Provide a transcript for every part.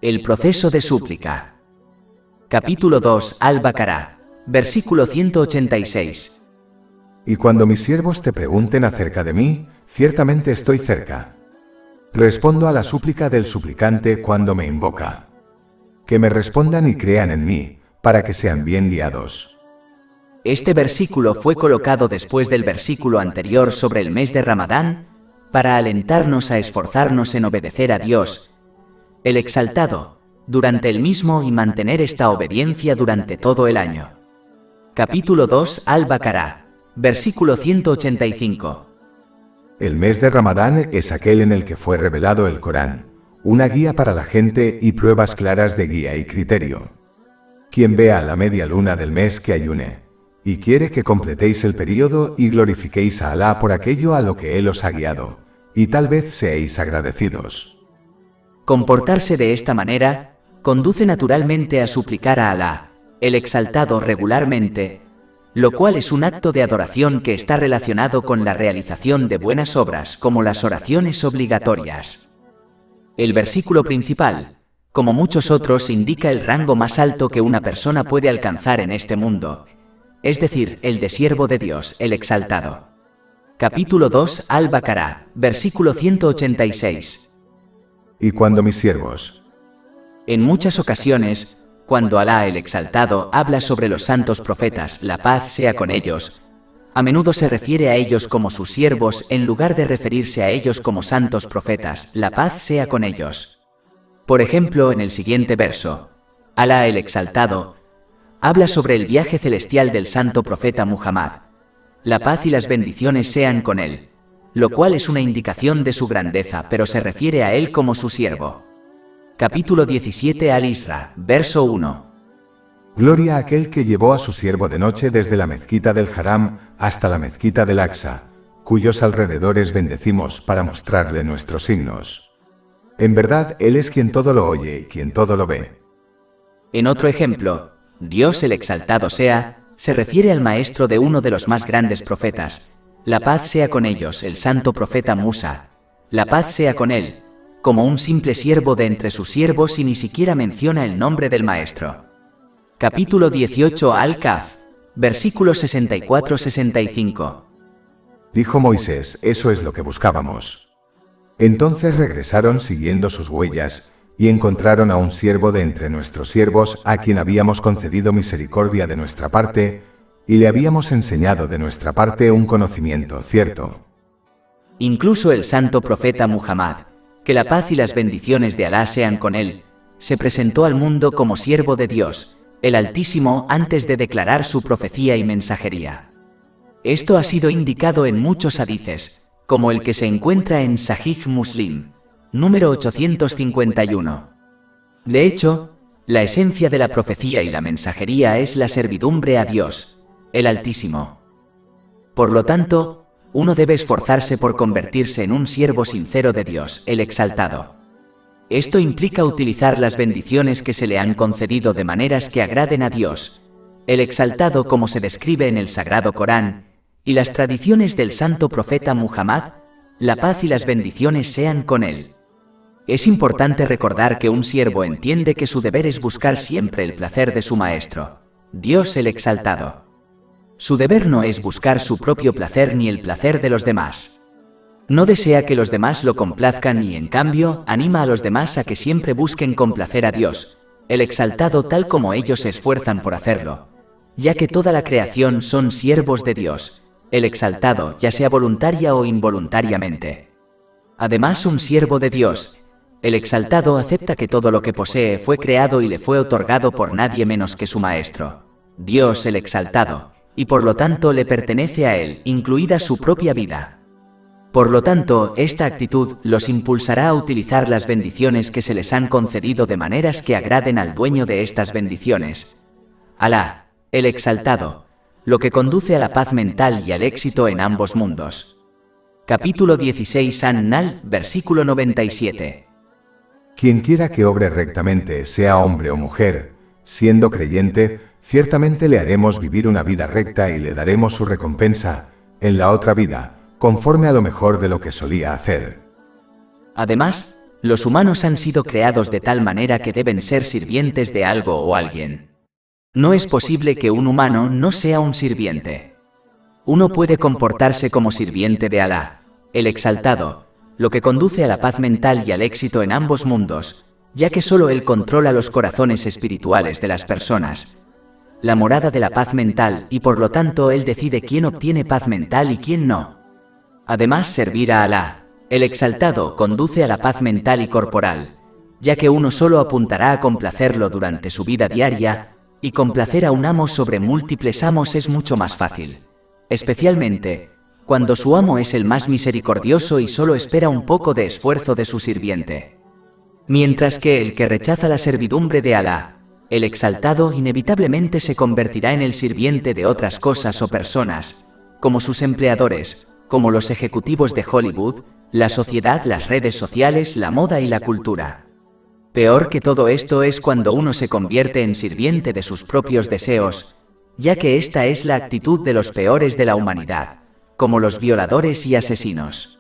El proceso de súplica. Capítulo 2, Al-Baqarah, versículo 186. Y cuando mis siervos te pregunten acerca de mí, ciertamente estoy cerca. Respondo a la súplica del suplicante cuando me invoca. Que me respondan y crean en mí, para que sean bien guiados. Este versículo fue colocado después del versículo anterior sobre el mes de Ramadán, para alentarnos a esforzarnos en obedecer a Dios, el Exaltado, durante el mismo y mantener esta obediencia durante todo el año. Capítulo 2, Al-Baqarah, versículo 185. El mes de Ramadán es aquel en el que fue revelado el Corán, una guía para la gente y pruebas claras de guía y criterio. Quien vea la media luna del mes que ayune, y quiere que completéis el período y glorifiquéis a Alá por aquello a lo que Él os ha guiado, y tal vez seáis agradecidos. Comportarse de esta manera conduce naturalmente a suplicar a Alá, el Exaltado, regularmente, lo cual es un acto de adoración que está relacionado con la realización de buenas obras como las oraciones obligatorias. El versículo principal, como muchos otros, indica el rango más alto que una persona puede alcanzar en este mundo, es decir, el de siervo de Dios, el Exaltado. Capítulo 2, Al-Baqarah, versículo 186. Y cuando mis siervos. En muchas ocasiones, cuando Alá el Exaltado habla sobre los santos profetas, la paz sea con ellos, a menudo se refiere a ellos como sus siervos en lugar de referirse a ellos como santos profetas, la paz sea con ellos. Por ejemplo, en el siguiente verso, Alá el Exaltado habla sobre el viaje celestial del santo profeta Muhammad, la paz y las bendiciones sean con él, lo cual es una indicación de su grandeza, pero se refiere a él como su siervo. Capítulo 17, Al-Isra, verso 1. Gloria a aquel que llevó a su siervo de noche desde la mezquita del Haram hasta la mezquita del Aqsa, cuyos alrededores bendecimos para mostrarle nuestros signos. En verdad, Él es quien todo lo oye y quien todo lo ve. En otro ejemplo, Dios el Exaltado sea, se refiere al maestro de uno de los más grandes profetas, la paz sea con ellos, el santo profeta Musa, la paz sea con él, como un simple siervo de entre sus siervos y ni siquiera menciona el nombre del maestro. Capítulo 18, Al-Kahf, versículos 64-65. Dijo Moisés, eso es lo que buscábamos. Entonces regresaron siguiendo sus huellas, y encontraron a un siervo de entre nuestros siervos a quien habíamos concedido misericordia de nuestra parte, y le habíamos enseñado de nuestra parte un conocimiento cierto. Incluso el santo profeta Muhammad, que la paz y las bendiciones de Alá sean con él, se presentó al mundo como siervo de Dios, el Altísimo, antes de declarar su profecía y mensajería. Esto ha sido indicado en muchos hadices, como el que se encuentra en Sahih Muslim, número 851. De hecho, la esencia de la profecía y la mensajería es la servidumbre a Dios, el Altísimo. Por lo tanto, uno debe esforzarse por convertirse en un siervo sincero de Dios, el Exaltado. Esto implica utilizar las bendiciones que se le han concedido de maneras que agraden a Dios, el Exaltado, como se describe en el Sagrado Corán, y las tradiciones del santo profeta Muhammad, la paz y las bendiciones sean con él. Es importante recordar que un siervo entiende que su deber es buscar siempre el placer de su maestro, Dios el Exaltado. Su deber no es buscar su propio placer ni el placer de los demás. No desea que los demás lo complazcan y, en cambio, anima a los demás a que siempre busquen complacer a Dios, el Exaltado, tal como ellos se esfuerzan por hacerlo, ya que toda la creación son siervos de Dios, el Exaltado, ya sea voluntaria o involuntariamente. Además, un siervo de Dios, el Exaltado, acepta que todo lo que posee fue creado y le fue otorgado por nadie menos que su maestro, Dios el Exaltado, y por lo tanto le pertenece a él, incluida su propia vida. Por lo tanto, esta actitud los impulsará a utilizar las bendiciones que se les han concedido de maneras que agraden al dueño de estas bendiciones, Alá, el Exaltado, lo que conduce a la paz mental y al éxito en ambos mundos. Capítulo 16, An-Nahl, versículo 97. Quien quiera que obre rectamente, sea hombre o mujer, siendo creyente, ciertamente le haremos vivir una vida recta y le daremos su recompensa, en la otra vida, conforme a lo mejor de lo que solía hacer. Además, Los humanos han sido creados de tal manera que deben ser sirvientes de algo o alguien. No es posible que un humano no sea un sirviente. Uno puede comportarse como sirviente de Alá, el Exaltado, lo que conduce a la paz mental y al éxito en ambos mundos, ya que solo Él controla los corazones espirituales de las personas, la morada de la paz mental, y por lo tanto Él decide quién obtiene paz mental y quién no. Además, servir a Alá, el Exaltado, conduce a la paz mental y corporal, ya que uno solo apuntará a complacerlo durante su vida diaria, y complacer a un amo sobre múltiples amos es mucho más fácil, especialmente cuando su amo es el más misericordioso y solo espera un poco de esfuerzo de su sirviente. Mientras que el que rechaza la servidumbre de Alá, el Exaltado, inevitablemente se convertirá en el sirviente de otras cosas o personas, como sus empleadores, como los ejecutivos de Hollywood, la sociedad, las redes sociales, la moda y la cultura. Peor que todo esto es cuando uno se convierte en sirviente de sus propios deseos, ya que esta es la actitud de los peores de la humanidad, como los violadores y asesinos.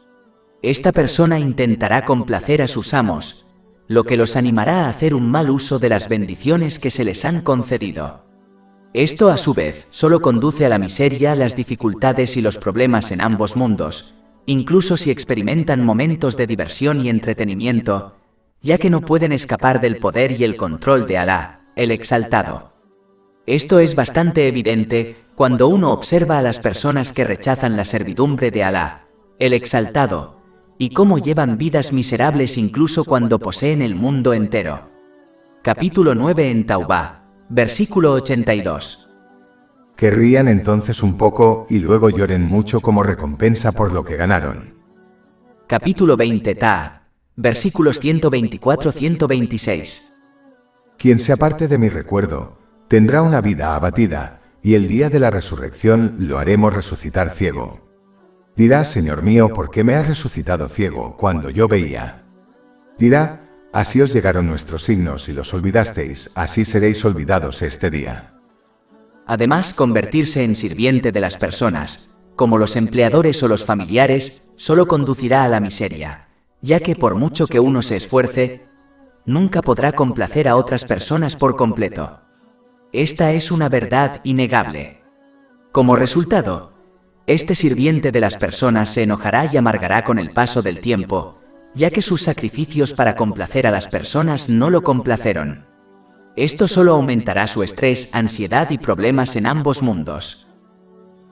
Esta persona intentará complacer a sus amos, lo que los animará a hacer un mal uso de las bendiciones que se les han concedido. Esto, a su vez, solo conduce a la miseria, las dificultades y los problemas en ambos mundos, incluso si experimentan momentos de diversión y entretenimiento, ya que no pueden escapar del poder y el control de Alá, el Exaltado. Esto es bastante evidente cuando uno observa a las personas que rechazan la servidumbre de Alá, el Exaltado, y cómo llevan vidas miserables incluso cuando poseen el mundo entero. Capítulo 9 en Taubá, versículo 82. Que rían entonces un poco y luego lloren mucho como recompensa por lo que ganaron. Capítulo 20 Ta'a, versículos 124-126. Quien se aparte de mi recuerdo, tendrá una vida abatida, y el día de la resurrección lo haremos resucitar ciego. Dirá, Señor mío, ¿por qué me has resucitado ciego cuando yo veía? Dirá, así os llegaron nuestros signos y los olvidasteis, así seréis olvidados este día. Además, convertirse en sirviente de las personas, como los empleadores o los familiares, solo conducirá a la miseria, ya que por mucho que uno se esfuerce, nunca podrá complacer a otras personas por completo. Esta es una verdad innegable. Como resultado, este sirviente de las personas se enojará y amargará con el paso del tiempo, ya que sus sacrificios para complacer a las personas no lo complacieron. Esto solo aumentará su estrés, ansiedad y problemas en ambos mundos.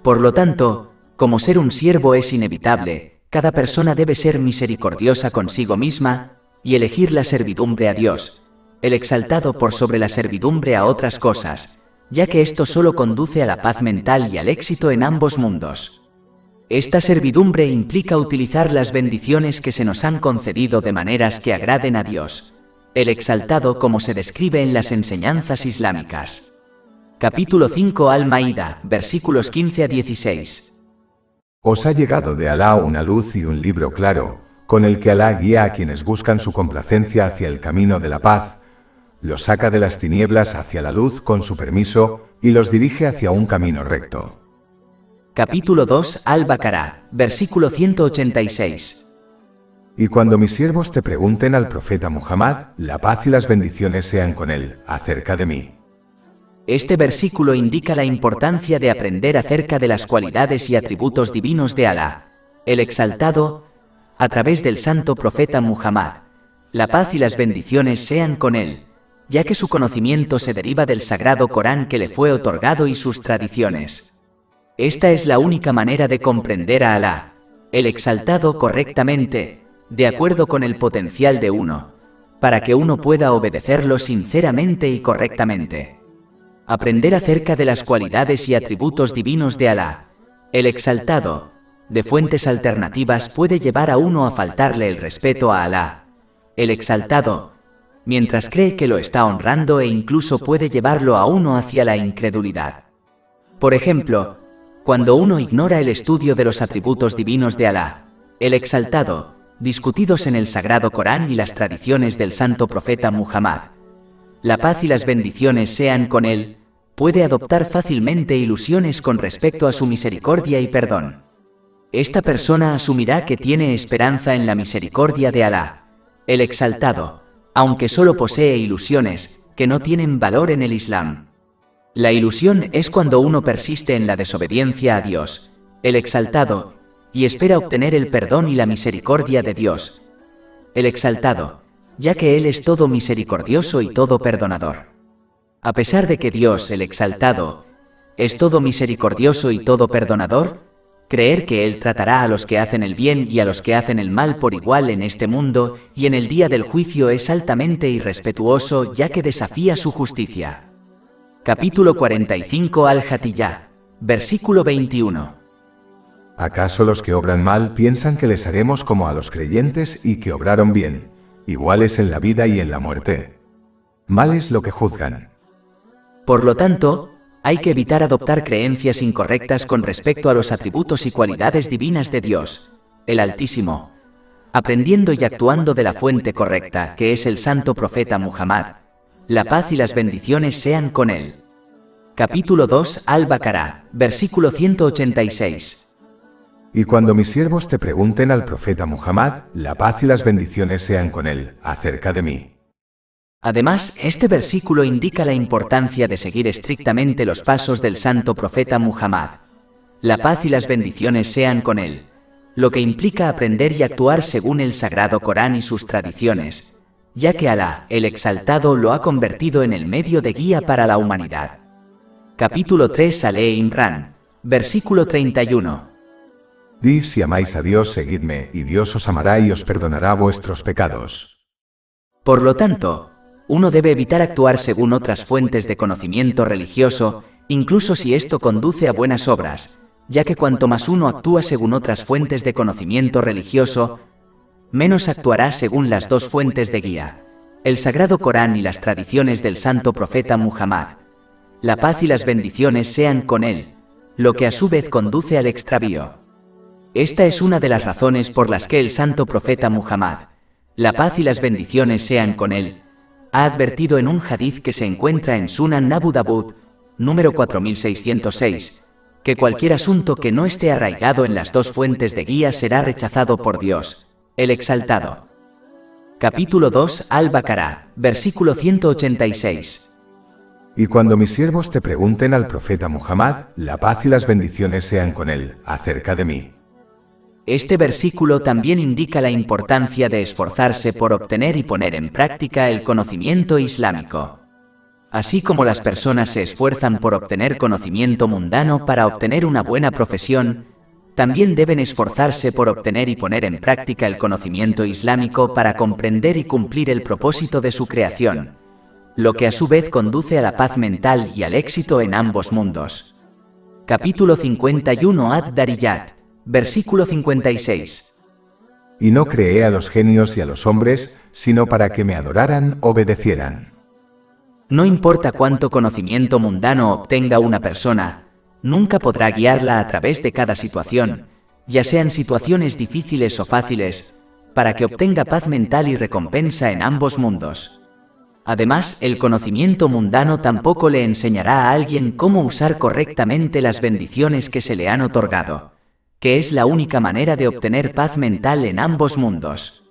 Por lo tanto, como ser un siervo es inevitable, cada persona debe ser misericordiosa consigo misma y elegir la servidumbre a Dios, el Exaltado, por sobre la servidumbre a otras cosas, ya que esto solo conduce a la paz mental y al éxito en ambos mundos. Esta servidumbre implica utilizar las bendiciones que se nos han concedido de maneras que agraden a Dios, el Exaltado, como se describe en las enseñanzas islámicas. Capítulo 5 Al-Maída, versículos 15-16. Os ha llegado de Alá una luz y un libro claro, con el que Alá guía a quienes buscan su complacencia hacia el camino de la paz, los saca de las tinieblas hacia la luz con su permiso y los dirige hacia un camino recto. Capítulo 2 Al-Baqarah, versículo 186. Y cuando mis siervos te pregunten al profeta Muhammad, la paz y las bendiciones sean con él, acerca de mí. Este versículo indica la importancia de aprender acerca de las cualidades y atributos divinos de Alá, el Exaltado, a través del santo profeta Muhammad. La paz y las bendiciones sean con él, ya que su conocimiento se deriva del sagrado Corán que le fue otorgado y sus tradiciones. Esta es la única manera de comprender a Alá, el Exaltado, correctamente, de acuerdo con el potencial de uno, para que uno pueda obedecerlo sinceramente y correctamente. Aprender acerca de las cualidades y atributos divinos de Alá, el Exaltado, de fuentes alternativas puede llevar a uno a faltarle el respeto a Alá, el Exaltado, mientras cree que lo está honrando, e incluso puede llevarlo a uno hacia la incredulidad. Por ejemplo, cuando uno ignora el estudio de los atributos divinos de Alá, el Exaltado, discutidos en el Sagrado Corán y las tradiciones del santo profeta Muhammad, la paz y las bendiciones sean con él, puede adoptar fácilmente ilusiones con respecto a su misericordia y perdón. Esta persona asumirá que tiene esperanza en la misericordia de Alá, el exaltado, aunque solo posee ilusiones que no tienen valor en el Islam. La ilusión es cuando uno persiste en la desobediencia a Dios, el exaltado, y espera obtener el perdón y la misericordia de Dios, el exaltado, ya que Él es todo misericordioso y todo perdonador. A pesar de que Dios, el exaltado, es todo misericordioso y todo perdonador, creer que Él tratará a los que hacen el bien y a los que hacen el mal por igual en este mundo y en el día del juicio es altamente irrespetuoso ya que desafía su justicia. Capítulo 45 Al-Hatiyah, versículo 21. ¿Acaso los que obran mal piensan que les haremos como a los creyentes y que obraron bien, iguales en la vida y en la muerte? Mal es lo que juzgan. Por lo tanto, hay que evitar adoptar creencias incorrectas con respecto a los atributos y cualidades divinas de Dios, el Altísimo, aprendiendo y actuando de la fuente correcta, que es el santo profeta Muhammad. La paz y las bendiciones sean con él. Capítulo 2 Al-Baqarah, versículo 186. Y cuando mis siervos te pregunten al profeta Muhammad, la paz y las bendiciones sean con él, acerca de mí. Además, este versículo indica la importancia de seguir estrictamente los pasos del santo profeta Muhammad. La paz y las bendiciones sean con él, lo que implica aprender y actuar según el sagrado Corán y sus tradiciones, ya que Alá, el exaltado, lo ha convertido en el medio de guía para la humanidad. Capítulo 3 Al-Imran, versículo 31. Di, si amáis a Dios, seguidme, y Dios os amará y os perdonará vuestros pecados. Por lo tanto, uno debe evitar actuar según otras fuentes de conocimiento religioso, incluso si esto conduce a buenas obras, ya que cuanto más uno actúa según otras fuentes de conocimiento religioso, menos actuará según las dos fuentes de guía, el sagrado Corán y las tradiciones del santo profeta Muhammad. La paz y las bendiciones sean con él, lo que a su vez conduce al extravío. Esta es una de las razones por las que el santo profeta Muhammad, la paz y las bendiciones sean con él, ha advertido en un hadith que se encuentra en Sunan Abu Dawud, número 4606, que cualquier asunto que no esté arraigado en las dos fuentes de guía será rechazado por Dios, el exaltado. Capítulo 2 Al-Baqarah, versículo 186. Y cuando mis siervos te pregunten al profeta Muhammad, la paz y las bendiciones sean con él, acerca de mí. Este versículo también indica la importancia de esforzarse por obtener y poner en práctica el conocimiento islámico. Así como las personas se esfuerzan por obtener conocimiento mundano para obtener una buena profesión, también deben esforzarse por obtener y poner en práctica el conocimiento islámico para comprender y cumplir el propósito de su creación, lo que a su vez conduce a la paz mental y al éxito en ambos mundos. Capítulo 51 Ad-Dariyat, versículo 56. Y no creé a los genios y a los hombres, sino para que me adoraran, obedecieran. No importa cuánto conocimiento mundano obtenga una persona, nunca podrá guiarla a través de cada situación, ya sean situaciones difíciles o fáciles, para que obtenga paz mental y recompensa en ambos mundos. Además, el conocimiento mundano tampoco le enseñará a alguien cómo usar correctamente las bendiciones que se le han otorgado, que es la única manera de obtener paz mental en ambos mundos.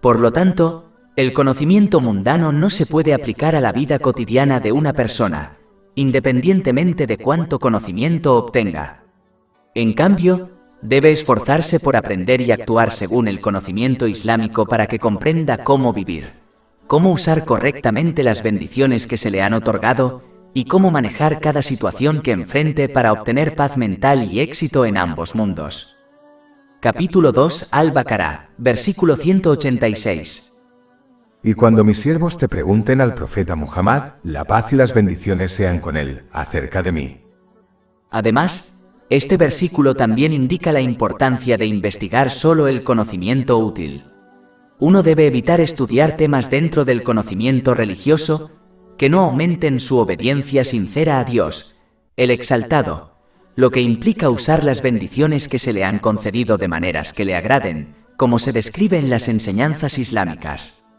Por lo tanto, el conocimiento mundano no se puede aplicar a la vida cotidiana de una persona, independientemente de cuánto conocimiento obtenga. En cambio, debe esforzarse por aprender y actuar según el conocimiento islámico para que comprenda cómo vivir, cómo usar correctamente las bendiciones que se le han otorgado y cómo manejar cada situación que enfrente para obtener paz mental y éxito en ambos mundos. Capítulo 2 Al-Baqarah, versículo 186. Y cuando mis siervos te pregunten al profeta Muhammad, la paz y las bendiciones sean con él, acerca de mí. Además, este versículo también indica la importancia de investigar solo el conocimiento útil. Uno debe evitar estudiar temas dentro del conocimiento religioso que no aumenten su obediencia sincera a Dios, el exaltado, lo que implica usar las bendiciones que se le han concedido de maneras que le agraden, como se describe en las enseñanzas islámicas.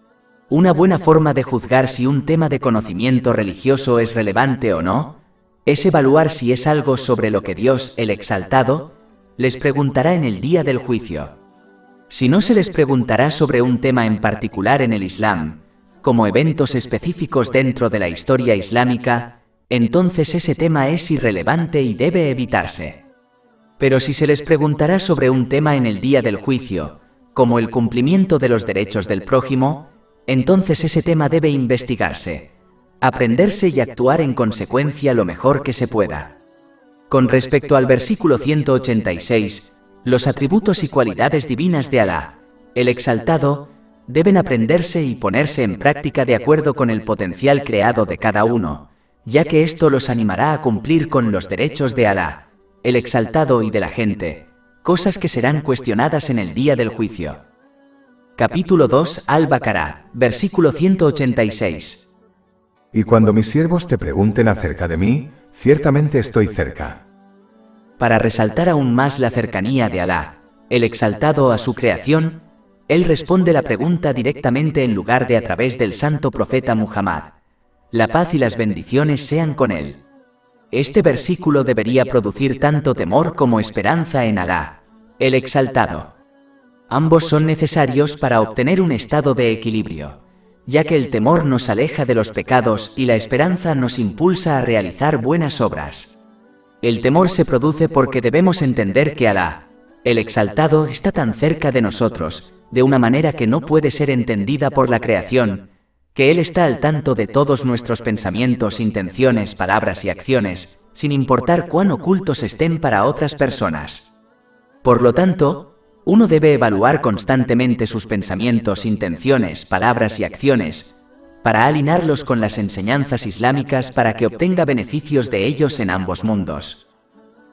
Una buena forma de juzgar si un tema de conocimiento religioso es relevante o no, es evaluar si es algo sobre lo que Dios, el exaltado, les preguntará en el día del juicio. Si no se les preguntará sobre un tema en particular en el Islam, como eventos específicos dentro de la historia islámica, entonces ese tema es irrelevante y debe evitarse. Pero si se les preguntará sobre un tema en el día del juicio, como el cumplimiento de los derechos del prójimo, entonces ese tema debe investigarse, aprenderse y actuar en consecuencia lo mejor que se pueda. Con respecto al versículo 186, los atributos y cualidades divinas de Alá, el Exaltado, deben aprenderse y ponerse en práctica de acuerdo con el potencial creado de cada uno, ya que esto los animará a cumplir con los derechos de Alá, el Exaltado y de la gente, cosas que serán cuestionadas en el día del juicio. Capítulo 2 Al-Baqarah, versículo 186. Y cuando mis siervos te pregunten acerca de mí, ciertamente estoy cerca. Para resaltar aún más la cercanía de Alá, el Exaltado a su creación, él responde la pregunta directamente en lugar de a través del santo profeta Muhammad. La paz y las bendiciones sean con él. Este versículo debería producir tanto temor como esperanza en Alá, el Exaltado. Ambos son necesarios para obtener un estado de equilibrio, ya que el temor nos aleja de los pecados y la esperanza nos impulsa a realizar buenas obras. El temor se produce porque debemos entender que Alá, el Exaltado, está tan cerca de nosotros, de una manera que no puede ser entendida por la creación, que Él está al tanto de todos nuestros pensamientos, intenciones, palabras y acciones, sin importar cuán ocultos estén para otras personas. Por lo tanto, uno debe evaluar constantemente sus pensamientos, intenciones, palabras y acciones, para alinearlos con las enseñanzas islámicas para que obtenga beneficios de ellos en ambos mundos.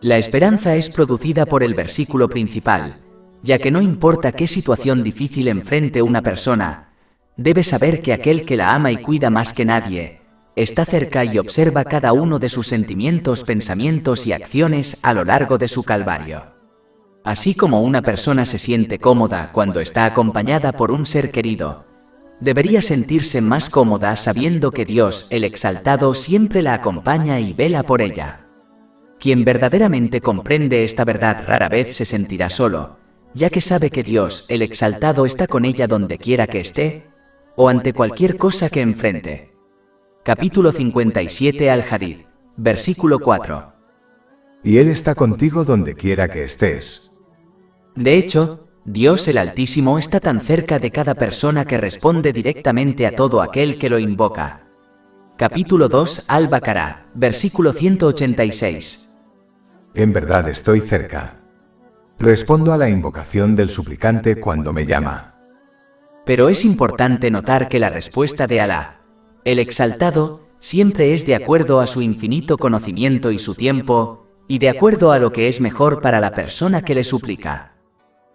La esperanza es producida por el versículo principal, ya que no importa qué situación difícil enfrente una persona, debe saber que aquel que la ama y cuida más que nadie, está cerca y observa cada uno de sus sentimientos, pensamientos y acciones a lo largo de su calvario. Así como una persona se siente cómoda cuando está acompañada por un ser querido, debería sentirse más cómoda sabiendo que Dios, el Exaltado, siempre la acompaña y vela por ella. Quien verdaderamente comprende esta verdad rara vez se sentirá solo, ya que sabe que Dios, el Exaltado, está con ella donde quiera que esté, o ante cualquier cosa que enfrente. Capítulo 57 Al-Hadid, versículo 4. Y Él está contigo donde quiera que estés. De hecho, Dios el Altísimo está tan cerca de cada persona que responde directamente a todo aquel que lo invoca. Capítulo 2 Al-Baqarah, versículo 186. En verdad estoy cerca. Respondo a la invocación del suplicante cuando me llama. Pero es importante notar que la respuesta de Alá, el Exaltado, siempre es de acuerdo a su infinito conocimiento y su tiempo, y de acuerdo a lo que es mejor para la persona que le suplica.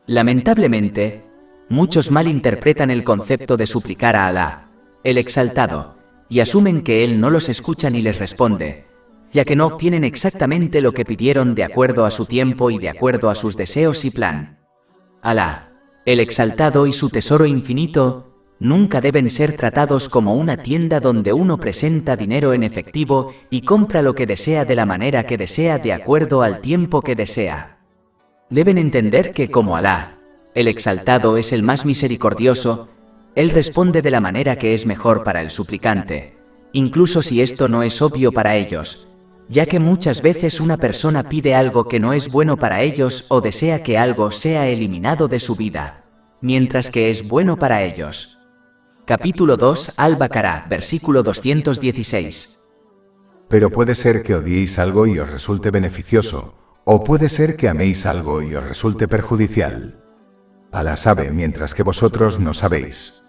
Lamentablemente, muchos malinterpretan el concepto de suplicar a Alá, el Exaltado, y asumen que Él no los escucha ni les responde, ya que no obtienen exactamente lo que pidieron de acuerdo a su tiempo y de acuerdo a sus deseos y plan. Alá, el Exaltado y su tesoro infinito, nunca deben ser tratados como una tienda donde uno presenta dinero en efectivo y compra lo que desea de la manera que desea de acuerdo al tiempo que desea. Deben entender que como Alá, el Exaltado, es el más misericordioso, Él responde de la manera que es mejor para el suplicante, incluso si esto no es obvio para ellos, ya que muchas veces una persona pide algo que no es bueno para ellos o desea que algo sea eliminado de su vida, mientras que es bueno para ellos. Capítulo 2 Al-Baqarah, versículo 216. Pero puede ser que odiéis algo y os resulte beneficioso, o puede ser que améis algo y os resulte perjudicial. Alá sabe mientras que vosotros no sabéis.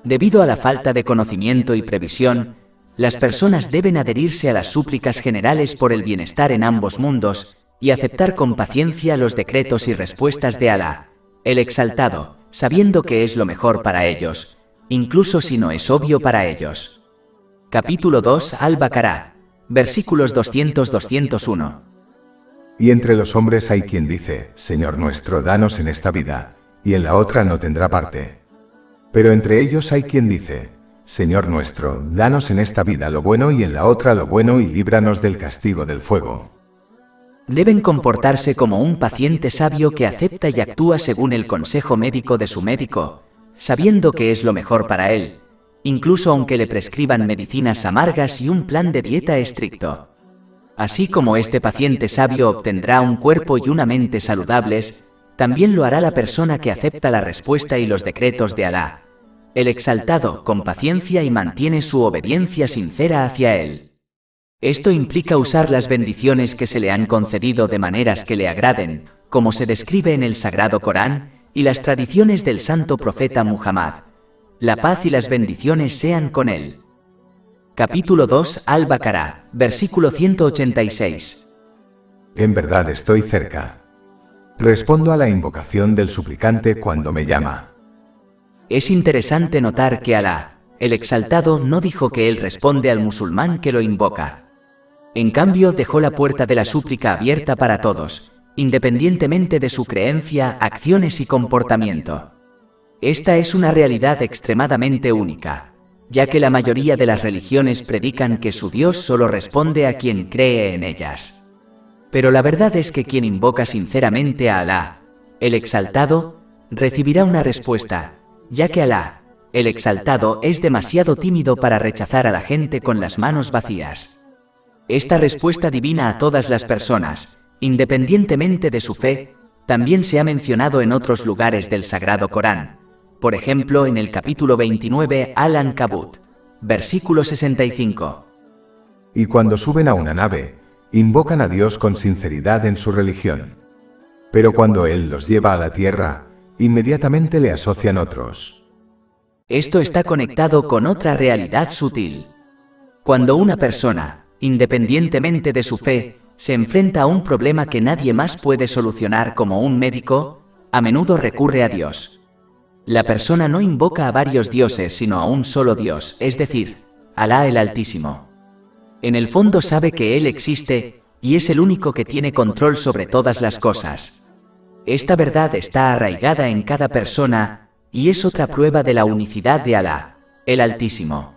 Debido a la falta de conocimiento y previsión, las personas deben adherirse a las súplicas generales por el bienestar en ambos mundos y aceptar con paciencia los decretos y respuestas de Alá, el Exaltado, sabiendo que es lo mejor para ellos, incluso si no es obvio para ellos. Capítulo 2 Al-Baqarah, versículos 200-201. Y entre los hombres hay quien dice, Señor nuestro, danos en esta vida, y en la otra no tendrá parte. Pero entre ellos hay quien dice, Señor nuestro, danos en esta vida lo bueno y en la otra lo bueno y líbranos del castigo del fuego. Deben comportarse como un paciente sabio que acepta y actúa según el consejo médico de su médico, sabiendo que es lo mejor para él, incluso aunque le prescriban medicinas amargas y un plan de dieta estricto. Así como este paciente sabio obtendrá un cuerpo y una mente saludables, también lo hará la persona que acepta la respuesta y los decretos de Alá, el Exaltado, con paciencia y mantiene su obediencia sincera hacia él. Esto implica usar las bendiciones que se le han concedido de maneras que le agraden, como se describe en el Sagrado Corán y las tradiciones del santo profeta Muhammad. La paz y las bendiciones sean con él. Capítulo 2 Al-Baqarah, versículo 186. En verdad estoy cerca. Respondo a la invocación del suplicante cuando me llama. Es interesante notar que Alá, el Exaltado, no dijo que él responde al musulmán que lo invoca. En cambio, dejó la puerta de la súplica abierta para todos, independientemente de su creencia, acciones y comportamiento. Esta es una realidad extremadamente única, ya que la mayoría de las religiones predican que su Dios solo responde a quien cree en ellas. Pero la verdad es que quien invoca sinceramente a Alá, el Exaltado, recibirá una respuesta, ya que Alá, el Exaltado, es demasiado tímido para rechazar a la gente con las manos vacías. Esta respuesta divina a todas las personas, independientemente de su fe, también se ha mencionado en otros lugares del Sagrado Corán, por ejemplo en el capítulo 29 Al-Ankabut, versículo 65. Y cuando suben a una nave, invocan a Dios con sinceridad en su religión. Pero cuando Él los lleva a la tierra, inmediatamente le asocian otros. Esto está conectado con otra realidad sutil. Cuando una persona, independientemente de su fe, se enfrenta a un problema que nadie más puede solucionar como un médico, a menudo recurre a Dios. La persona no invoca a varios dioses sino a un solo Dios, es decir, Alá el Altísimo. En el fondo sabe que Él existe, y es el único que tiene control sobre todas las cosas. Esta verdad está arraigada en cada persona, y es otra prueba de la unicidad de Alá, el Altísimo.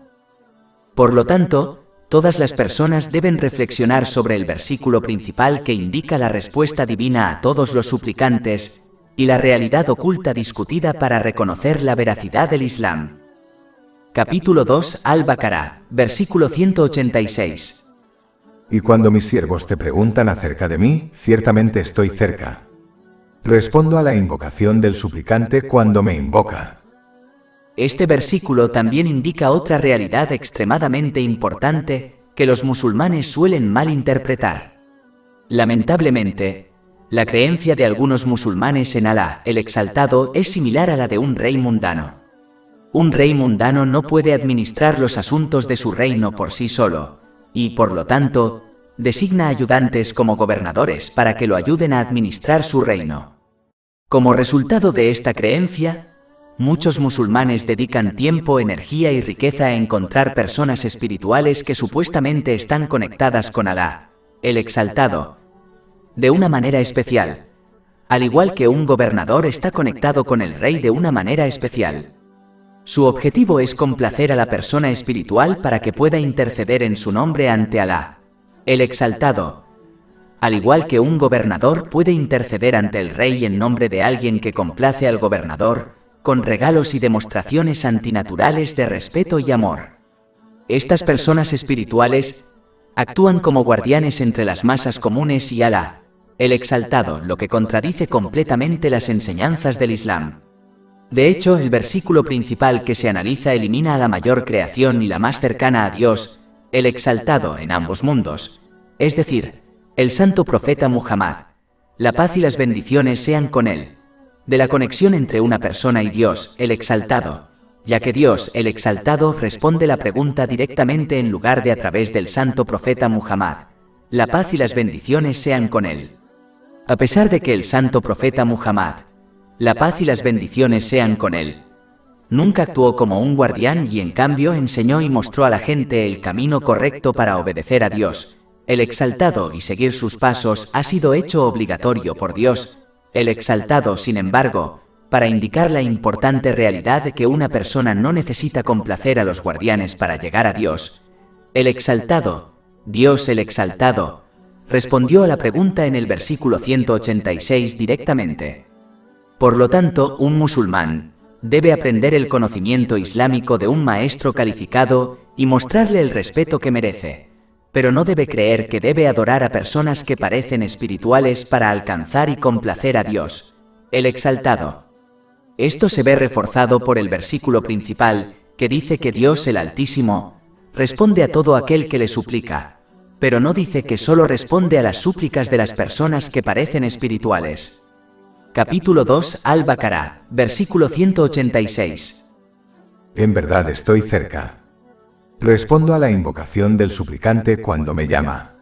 Por lo tanto, todas las personas deben reflexionar sobre el versículo principal que indica la respuesta divina a todos los suplicantes, y la realidad oculta discutida para reconocer la veracidad del Islam. Capítulo 2 Al-Baqarah, versículo 186. Y cuando mis siervos te preguntan acerca de mí, ciertamente estoy cerca. Respondo a la invocación del suplicante cuando me invoca. Este versículo también indica otra realidad extremadamente importante que los musulmanes suelen malinterpretar. Lamentablemente, la creencia de algunos musulmanes en Alá, el Exaltado, es similar a la de un rey mundano. Un rey mundano no puede administrar los asuntos de su reino por sí solo, y, por lo tanto, designa ayudantes como gobernadores para que lo ayuden a administrar su reino. Como resultado de esta creencia, muchos musulmanes dedican tiempo, energía y riqueza a encontrar personas espirituales que supuestamente están conectadas con Alá, el Exaltado, de una manera especial, al igual que un gobernador está conectado con el rey de una manera especial. Su objetivo es complacer a la persona espiritual para que pueda interceder en su nombre ante Alá, el Exaltado, al igual que un gobernador puede interceder ante el rey en nombre de alguien que complace al gobernador, con regalos y demostraciones antinaturales de respeto y amor. Estas personas espirituales actúan como guardianes entre las masas comunes y Alá, el Exaltado, lo que contradice completamente las enseñanzas del Islam. De hecho, el versículo principal que se analiza elimina a la mayor creación y la más cercana a Dios, el Exaltado, en ambos mundos, es decir, el santo profeta Muhammad, la paz y las bendiciones sean con él, de la conexión entre una persona y Dios, el Exaltado, ya que Dios, el Exaltado, responde la pregunta directamente en lugar de a través del santo profeta Muhammad, la paz y las bendiciones sean con él. A pesar de que el santo profeta Muhammad, la paz y las bendiciones sean con él, nunca actuó como un guardián y en cambio enseñó y mostró a la gente el camino correcto para obedecer a Dios, el Exaltado, y seguir sus pasos ha sido hecho obligatorio por Dios, el Exaltado, sin embargo, para indicar la importante realidad de que una persona no necesita complacer a los guardianes para llegar a Dios. El Exaltado, Dios el Exaltado, respondió a la pregunta en el versículo 186 directamente. Por lo tanto, un musulmán debe aprender el conocimiento islámico de un maestro calificado y mostrarle el respeto que merece, pero no debe creer que debe adorar a personas que parecen espirituales para alcanzar y complacer a Dios, el Exaltado. Esto se ve reforzado por el versículo principal, que dice que Dios el Altísimo responde a todo aquel que le suplica, pero no dice que solo responde a las súplicas de las personas que parecen espirituales. Capítulo 2 Al-Baqarah, versículo 186. En verdad estoy cerca. Respondo a la invocación del suplicante cuando me llama.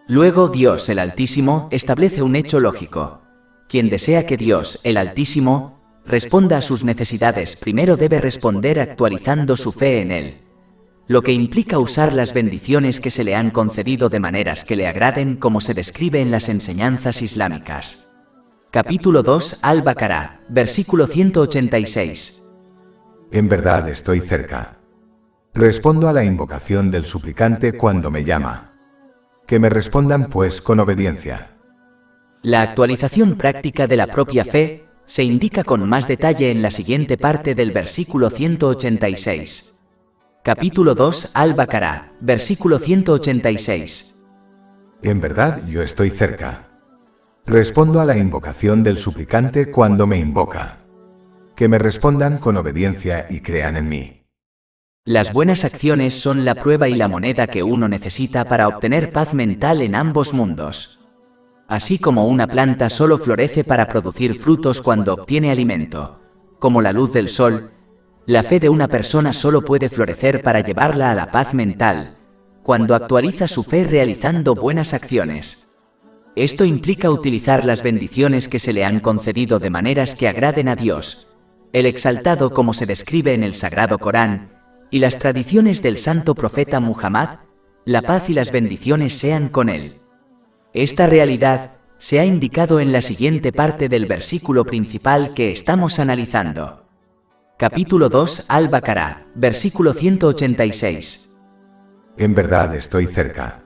Luego Dios el Altísimo establece un hecho lógico. Quien desea que Dios el Altísimo responda a sus necesidades primero debe responder actualizando su fe en Él, lo que implica usar las bendiciones que se le han concedido de maneras que le agraden como se describe en las enseñanzas islámicas. Capítulo 2 Al-Baqarah, versículo 186. En verdad estoy cerca. Respondo a la invocación del suplicante cuando me llama. Que me respondan pues con obediencia. La actualización práctica de la propia fe se indica con más detalle en la siguiente parte del versículo 186. Capítulo 2 Al-Baqarah, versículo 186. En verdad yo estoy cerca. Respondo a la invocación del suplicante cuando me invoca. Que me respondan con obediencia y crean en mí. Las buenas acciones son la prueba y la moneda que uno necesita para obtener paz mental en ambos mundos. Así como una planta solo florece para producir frutos cuando obtiene alimento, como la luz del sol, la fe de una persona solo puede florecer para llevarla a la paz mental, cuando actualiza su fe realizando buenas acciones. Esto implica utilizar las bendiciones que se le han concedido de maneras que agraden a Dios, el Exaltado como se describe en el Sagrado Corán, y las tradiciones del santo profeta Muhammad, la paz y las bendiciones sean con él. Esta realidad se ha indicado en la siguiente parte del versículo principal que estamos analizando. Capítulo 2 Al-Baqarah, versículo 186. En verdad estoy cerca.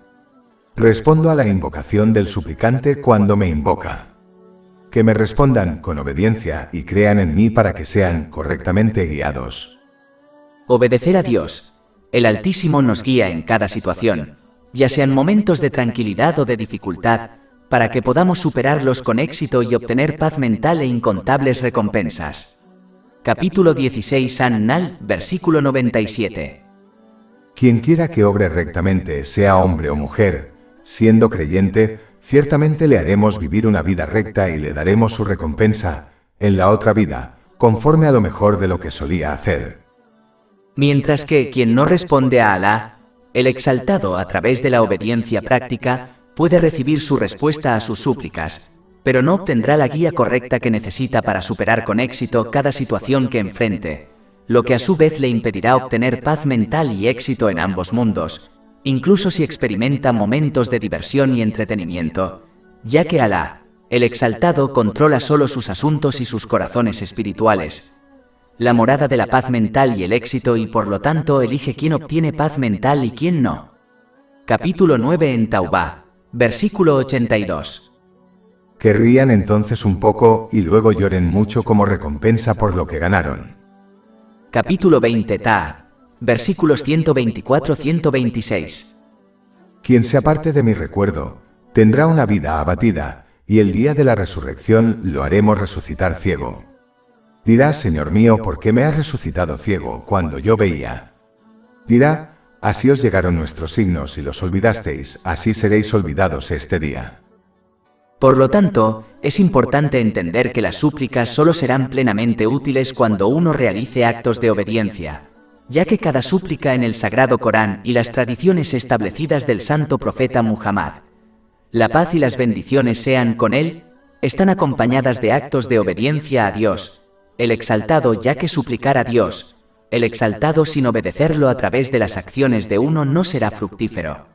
Respondo a la invocación del suplicante cuando me invoca. Que me respondan con obediencia y crean en mí para que sean correctamente guiados. Obedecer a Dios, el Altísimo nos guía en cada situación, ya sean momentos de tranquilidad o de dificultad, para que podamos superarlos con éxito y obtener paz mental e incontables recompensas. Capítulo 16 An-Nahl, versículo 97. Quien quiera que obre rectamente, sea hombre o mujer, siendo creyente, ciertamente le haremos vivir una vida recta y le daremos su recompensa, en la otra vida, conforme a lo mejor de lo que solía hacer. Mientras que quien no responde a Alá, el Exaltado a través de la obediencia práctica, puede recibir su respuesta a sus súplicas, pero no obtendrá la guía correcta que necesita para superar con éxito cada situación que enfrente, lo que a su vez le impedirá obtener paz mental y éxito en ambos mundos, incluso si experimenta momentos de diversión y entretenimiento, ya que Alá, el Exaltado, controla solo sus asuntos y sus corazones espirituales, la morada de la paz mental y el éxito, y por lo tanto elige quién obtiene paz mental y quién no. Capítulo 9 en Taubá, versículo 82. Que rían entonces un poco y luego lloren mucho como recompensa por lo que ganaron. Capítulo 20 Ta'a, versículos 124-126. Quien se aparte de mi recuerdo, tendrá una vida abatida, y el día de la resurrección lo haremos resucitar ciego. Dirá, Señor mío, ¿por qué me has resucitado ciego cuando yo veía? Dirá, así os llegaron nuestros signos y los olvidasteis, así seréis olvidados este día. Por lo tanto, es importante entender que las súplicas solo serán plenamente útiles cuando uno realice actos de obediencia, ya que cada súplica en el Sagrado Corán y las tradiciones establecidas del santo profeta Muhammad, la paz y las bendiciones sean con él, están acompañadas de actos de obediencia a Dios, el Exaltado, ya que suplicar a Dios, el Exaltado, sin obedecerlo a través de las acciones de uno no será fructífero.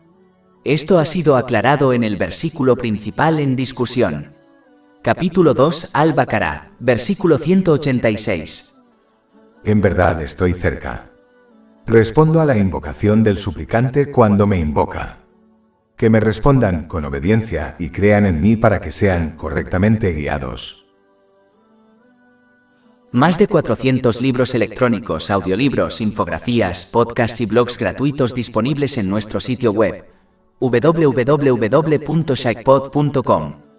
Esto ha sido aclarado en el versículo principal en discusión. Capítulo 2 Al-Baqarah, versículo 186. En verdad estoy cerca. Respondo a la invocación del suplicante cuando me invoca. Que me respondan con obediencia y crean en mí para que sean correctamente guiados. Más de 400 libros electrónicos, audiolibros, infografías, podcasts y blogs gratuitos disponibles en nuestro sitio web www.shakepod.com.